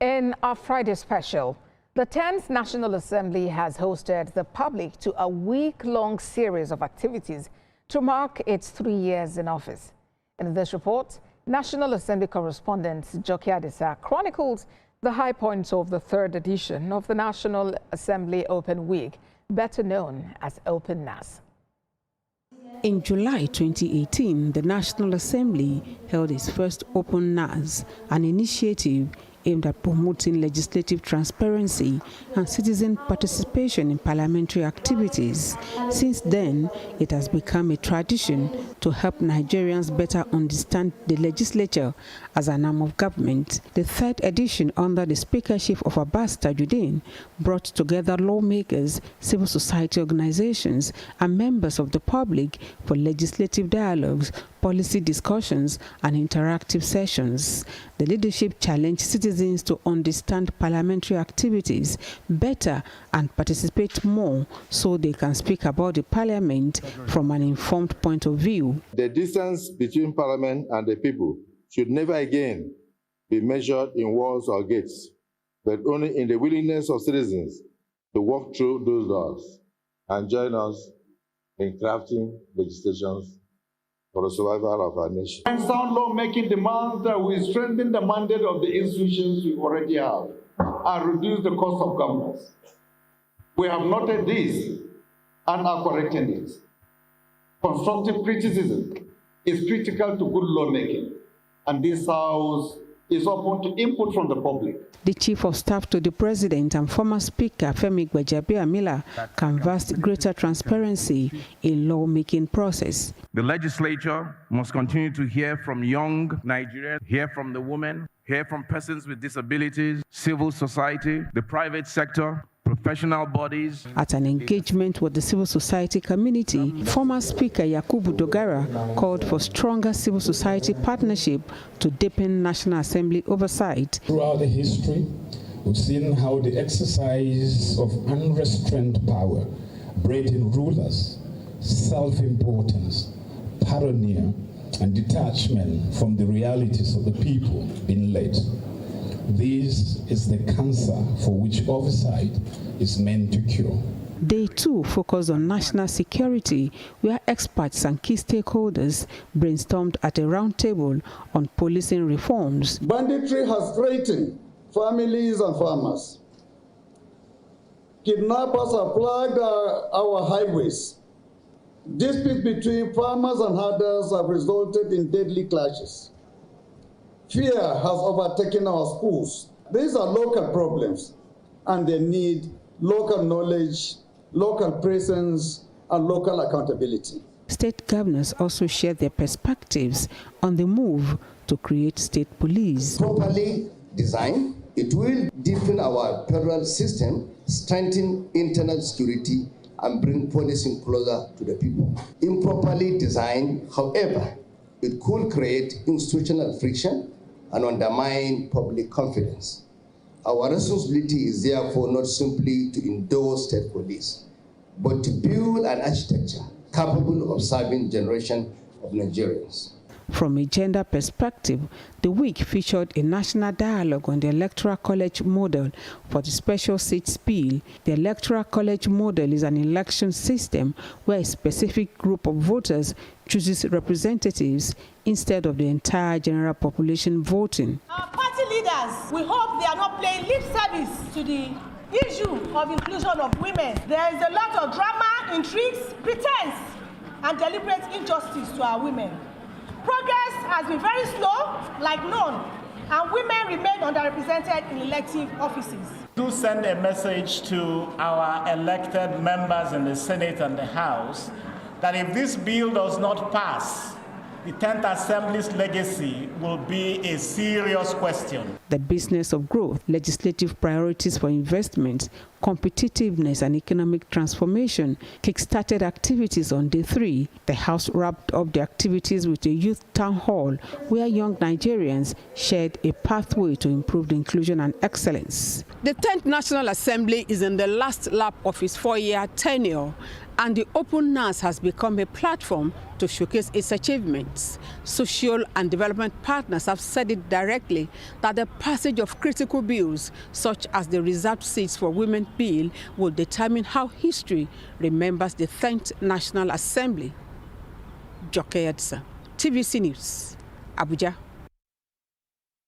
In our Friday special, the 10th National Assembly has hosted the public to a week-long series of activities to mark its 3 years in office. In this report, National Assembly correspondent Joki Adisa chronicles the high points of the third edition of the National Assembly Open Week, better known as Open NAS. In July 2018, the National Assembly held its first Open NAS, an initiative aimed at promoting legislative transparency and citizen participation in parliamentary activities. Since then, it has become a tradition to help Nigerians better understand the legislature as an arm of government. The third edition, under the speakership of Abbas Tajuddin, brought together lawmakers, civil society organizations, and members of the public for legislative dialogues, policy discussions, and interactive sessions. The leadership challenged citizens to understand parliamentary activities better and participate more so they can speak about the parliament from an informed point of view. The distance between parliament and the people should never again be measured in walls or gates, but only in the willingness of citizens to walk through those doors and join us in crafting legislations for the survival of our nation. And sound lawmaking demands that we strengthen the mandate of the institutions we already have and reduce the cost of governance. We have noted this and are correcting it. Constructive criticism is critical to good lawmaking, and this House is open to input from the public. The Chief of Staff to the President and former Speaker Femi Gbajabiamila canvassed greater transparency in lawmaking process. The legislature must continue to hear from young Nigerians, hear from the women, hear from persons with disabilities, civil society, the private sector, professional bodies. At an engagement with the civil society community, former Speaker Yakubu Dogara called for stronger civil society partnership to deepen National Assembly oversight. Throughout the history, we've seen how the exercise of unrestrained power bred in rulers, self-importance, paranoia, and detachment from the realities of the people being led. This is the cancer for which oversight is meant to cure. Day 2 focused on national security, where experts and key stakeholders brainstormed at a roundtable on policing reforms. Banditry has threatened families and farmers. Kidnappers have plagued our highways. Disputes between farmers and herders have resulted in deadly clashes. Fear has overtaken our schools. These are local problems, and they need local knowledge, local presence, and local accountability. State governors also shared their perspectives on the move to create state police. Properly designed, it will deepen our federal system, strengthen internal security, and bring policing closer to the people. Improperly designed, however, it could create institutional friction and undermine public confidence. Our responsibility is therefore not simply to endorse state police, but to build an architecture capable of serving generations of Nigerians. From a gender perspective, the week featured a national dialogue on the Electoral College model for the special seats bill. The Electoral College model is an election system where a specific group of voters chooses representatives instead of the entire general population voting. Our party leaders, we hope they are not playing lip service to the issue of inclusion of women. There is a lot of drama, intrigues, pretense, and deliberate injustice to our women. Progress has been very slow, like none, and women remain underrepresented in elective offices. Do send a message to our elected members in the Senate and the House that if this bill does not pass, the 10th Assembly's legacy will be a serious question. The business of growth, legislative priorities for investment, competitiveness and economic transformation kick-started activities on day 3. The House wrapped up the activities with a youth town hall where young Nigerians shared a pathway to improved inclusion and excellence. The 10th National Assembly is in the last lap of its 4-year tenure, and the Open NAS has become a platform to showcase its achievements. Social and development partners have said it directly that the passage of critical bills, such as the reserved seats for women bill, will determine how history remembers the 10th National Assembly. Joke Edson, TVC News, Abuja.